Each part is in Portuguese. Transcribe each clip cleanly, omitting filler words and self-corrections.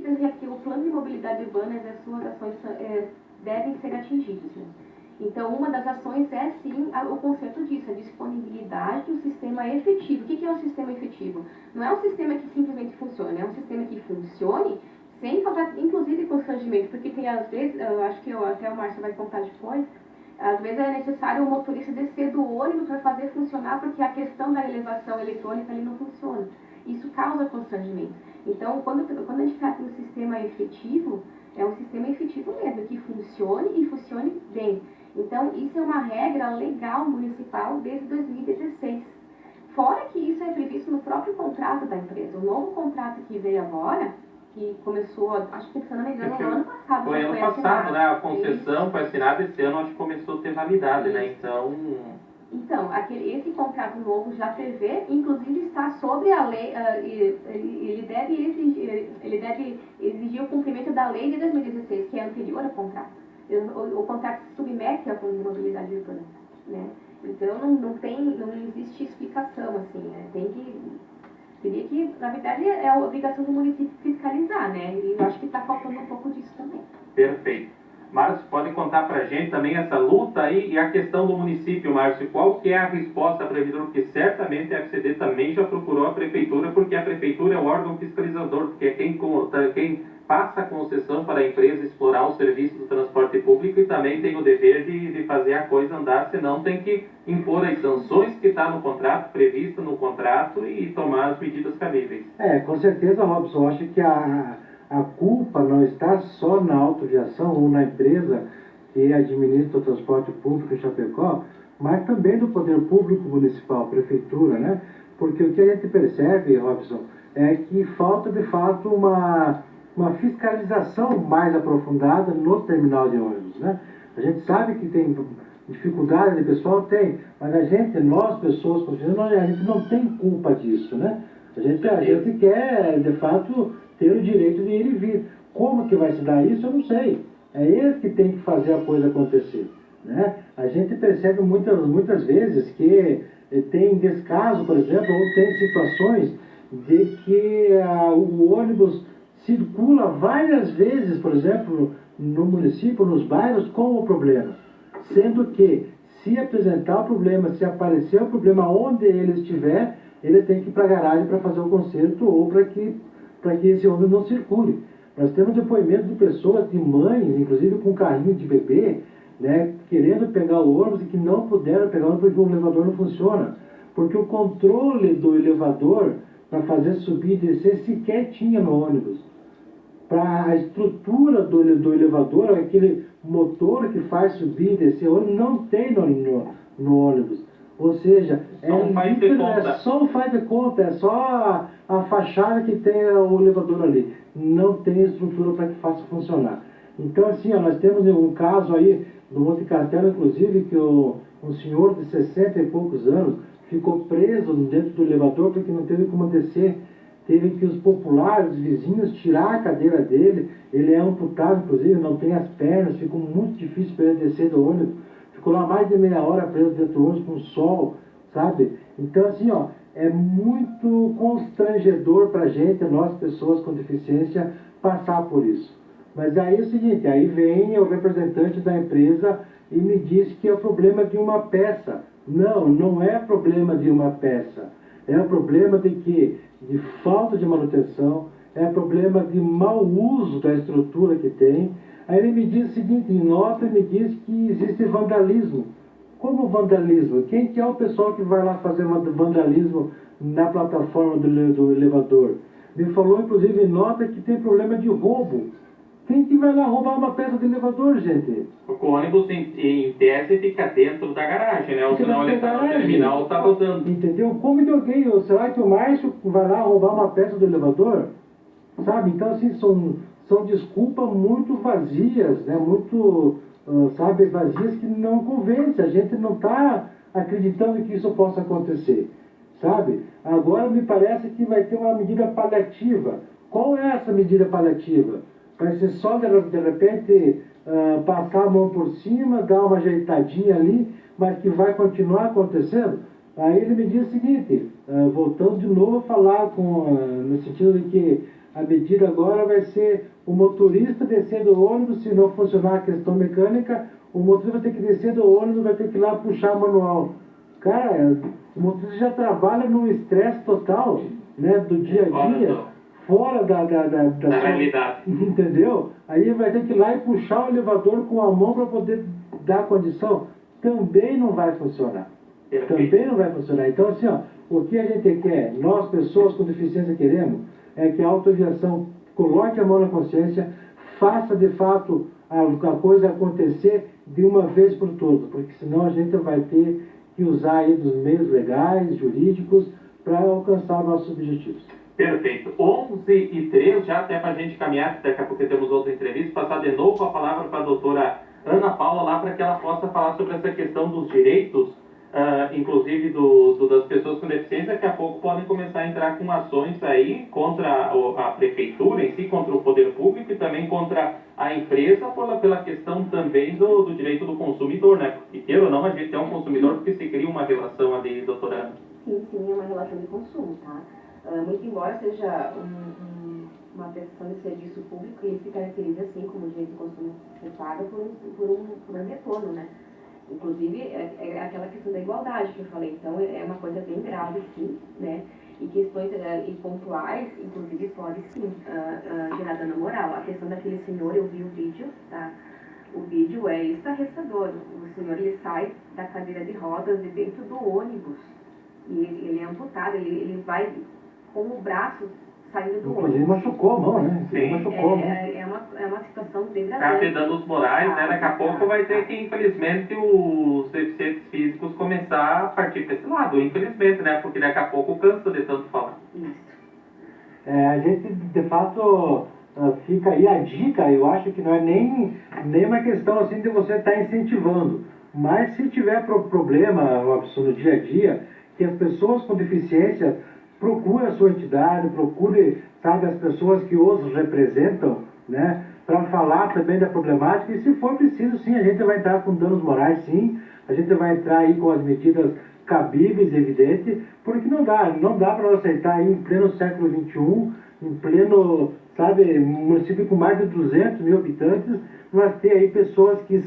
dizer que o plano de mobilidade urbana e as suas ações devem ser atingidos, né? Então, uma das ações é, sim, o conceito disso, a disponibilidade do sistema efetivo. O que é um sistema efetivo? Não é um sistema que simplesmente funcione, é um sistema que funcione sem causar, inclusive, constrangimento, porque tem, às vezes, eu acho que até o Márcio vai contar depois, às vezes é necessário o motorista descer do ônibus para fazer funcionar, porque a questão da elevação eletrônica ali não funciona. Isso causa constrangimento. Então, quando a gente trata de um sistema efetivo, é um sistema efetivo mesmo, que funcione e funcione bem. Então, isso é uma regra legal municipal desde 2016. Fora que isso é previsto no próprio contrato da empresa. O novo contrato que veio agora, que começou, acho que, se não me engano, no ano passado. Foi ano passado, né? A concessão foi assinada esse ano, acho que começou a ter validade, né? Então, esse contrato novo já prevê, inclusive está sobre a lei, ele deve exigir o cumprimento da lei de 2016, que é anterior ao contrato. O contrato se submete ao plano de mobilidade urbana, né? Então, não existe explicação, assim, né? Teria que, na verdade, é a obrigação do município fiscalizar, né? E eu acho que está faltando um pouco disso também. Perfeito. Márcio, pode contar para a gente também essa luta aí e a questão do município, Márcio, qual que é a resposta para a Prefeitura? Porque certamente a FCD também já procurou a Prefeitura, porque a Prefeitura é o órgão fiscalizador, porque é quem passa a concessão para a empresa explorar o serviço do transporte público e também tem o dever de fazer a coisa andar, senão tem que impor as sanções que está no contrato, prevista no contrato e tomar as medidas cabíveis. Com certeza, Robson, eu acho que a culpa não está só na autoviação ou na empresa que administra o transporte público em Chapecó, mas também do poder público municipal, prefeitura, né? Porque o que a gente percebe, Robson, é que falta de fato uma fiscalização mais aprofundada no terminal de ônibus, né? A gente sabe que tem dificuldade, o pessoal tem, mas nós pessoas, a gente não tem culpa disso, né? A gente quer, de fato, ter o direito de ir e vir. Como que vai se dar isso, eu não sei. É eles que tem que fazer a coisa acontecer, né? A gente percebe muitas vezes que tem descaso, por exemplo, ou tem situações de que o ônibus circula várias vezes, por exemplo, no município, nos bairros, com o problema. Sendo que, se apresentar o problema, se aparecer o problema onde ele estiver, ele tem que ir para a garagem para fazer o conserto ou para que esse ônibus não circule. Nós temos depoimento de pessoas, de mães, inclusive com carrinho de bebê, né, querendo pegar o ônibus e que não puderam pegar o ônibus porque o elevador não funciona. Porque o controle do elevador para fazer subir e descer sequer tinha no ônibus. Para a estrutura do elevador, aquele motor que faz subir e descer o ônibus, não tem no ônibus. Ou seja, só o faz de conta, é só a fachada que tem o elevador ali. Não tem estrutura para que faça funcionar. Então, assim, nós temos um caso aí no Monte Castelo, inclusive, que um senhor de 60 e poucos anos ficou preso dentro do elevador porque não teve como descer. Teve que os populares, os vizinhos, tirar a cadeira dele. Ele é amputado, inclusive, não tem as pernas, ficou muito difícil para ele descer do ônibus. Ficou lá mais de meia hora preso dentro do ônibus com sol, sabe? Então, assim, é muito constrangedor para a gente, nós, pessoas com deficiência, passar por isso. Mas aí é o seguinte, aí vem o representante da empresa e me diz que é o problema de uma peça. Não, não é problema de uma peça. É o problema de falta de manutenção, é problema de mau uso da estrutura que tem. Aí ele me diz o seguinte, em nota, me diz que existe vandalismo. Como vandalismo? Quem que é o pessoal que vai lá fazer vandalismo na plataforma do elevador? Me falou, inclusive, em nota que tem problema de roubo. Quem que vai lá roubar uma peça do elevador, gente? Porque o ônibus, em tese, fica dentro da garagem, né? Ou senão ele está no terminal, está rodando. Entendeu? Como que alguém, será que o Márcio vai lá roubar uma peça do elevador? Sabe? Então, assim, são desculpas muito vazias, né? Muito, vazias que não convencem. A gente não está acreditando que isso possa acontecer, sabe? Agora me parece que vai ter uma medida paliativa. Qual é essa medida paliativa? Vai ser só, de repente, passar a mão por cima, dar uma ajeitadinha ali, mas que vai continuar acontecendo? Aí ele me diz o seguinte, voltando de novo a falar no sentido de que A medida agora vai ser o motorista descer do ônibus, se não funcionar a questão mecânica, o motorista vai ter que descer do ônibus, vai ter que ir lá puxar manual. Cara, o motorista já trabalha num estresse total, né, do dia a dia, fora da realidade. Entendeu? Aí vai ter que ir lá e puxar o elevador com a mão para poder dar condição. Também não vai funcionar. Também não vai funcionar. Então, assim, ó, o que a gente quer, nós, pessoas com deficiência, queremos, é que a autoaviação coloque a mão na consciência, faça de fato a coisa acontecer de uma vez por todas, porque senão a gente vai ter que usar aí dos meios legais, jurídicos, para alcançar nossos objetivos. Perfeito. 11h03, já até para a gente caminhar, daqui a pouco temos outra entrevista, passar de novo a palavra para a doutora Ana Paula lá para que ela possa falar sobre essa questão dos direitos, inclusive das pessoas com deficiência, daqui a pouco podem começar a entrar com ações aí contra a prefeitura em si, contra o poder público e também contra a empresa pela questão também do direito do consumidor, né? Porque queira ou não, a gente é um consumidor porque se cria uma relação ali, doutora Ana. Sim, é uma relação de consumo, tá? Muito embora seja uma prestação de serviço público, ele se caracteriza assim como direito de consumo ser pago por um retorno, né? Inclusive, é aquela questão da igualdade que eu falei, então é uma coisa bem grave, sim, né? E questões pontuais, inclusive, pode sim gerar dano moral. A questão daquele senhor, eu vi o vídeo, tá? O vídeo é estarrecedor. O senhor, ele sai da cadeira de rodas de dentro do ônibus e ele é amputado, ele vai com o braço saindo do ônibus. Inclusive machucou a mão, né? Sim. Machucou, é uma situação degradante. Tá te dando os morais, né? Daqui a pouco vai ter que, infelizmente, os deficientes físicos começar a partir para esse lado, infelizmente, né? Porque daqui a pouco cansa de tanto falar. Isso. A gente, de fato, fica aí a dica, eu acho que não é nem uma questão assim de você estar incentivando, mas se tiver problema no dia a dia, que as pessoas com deficiência procure a sua entidade, procure, sabe, as pessoas que os representam, né, para falar também da problemática, e se for preciso, sim, a gente vai entrar com danos morais, sim, a gente vai entrar aí com as medidas cabíveis, evidente, porque não dá para aceitar aí em pleno século XXI, em pleno, sabe, município com mais de 200 mil habitantes, nós ter aí pessoas que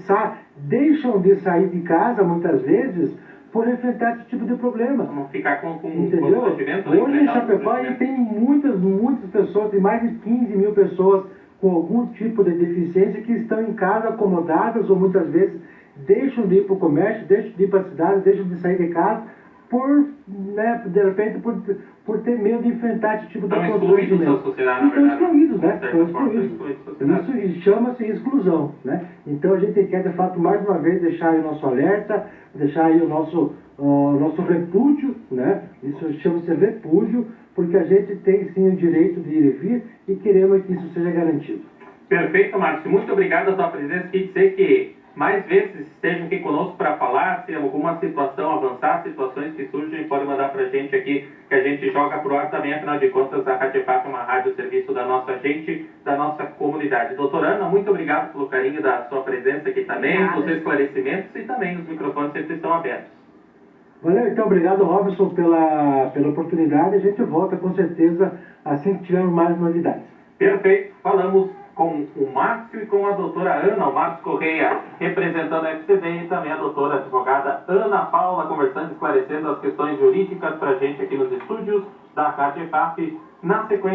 deixam de sair de casa, muitas vezes, por enfrentar esse tipo de problema. Vamos ficar com entendeu? Hoje em Chapecó tem muitas pessoas, tem mais de 15 mil pessoas com algum tipo de deficiência que estão em casa acomodadas ou muitas vezes deixam de ir para o comércio, deixam de ir para a cidade, deixam de sair de casa de repente, por ter medo de enfrentar esse tipo de constrangimento. Estão excluídos da sociedade, na verdade. Estão excluídos, né? Estão excluídos. Isso chama-se exclusão, né? Então a gente quer, de fato, mais uma vez, deixar aí o nosso alerta, deixar aí o nosso repúdio, né? Isso chama-se repúdio, porque a gente tem, sim, o direito de ir e vir e queremos que isso seja garantido. Perfeito, Márcio. Muito obrigado pela sua presença aqui. Dizer que mais vezes estejam aqui conosco para falar, se alguma situação avançar, situações que surgem, pode mandar para a gente aqui, que a gente joga pro ar também, afinal de contas, a Rádio EFAP é uma rádio serviço da nossa gente, da nossa comunidade. Doutora Ana, muito obrigado pelo carinho da sua presença aqui também, pelos esclarecimentos e também os microfones sempre estão abertos. Valeu, então, obrigado, Robson, pela oportunidade. A gente volta com certeza assim que tivermos mais novidades. Perfeito, falamos com o Márcio e com a doutora Ana, o Márcio Correia, representando a FCD, e também a doutora advogada Ana Paula, conversando, esclarecendo as questões jurídicas para a gente aqui nos estúdios da Rádio EFAP, na sequência.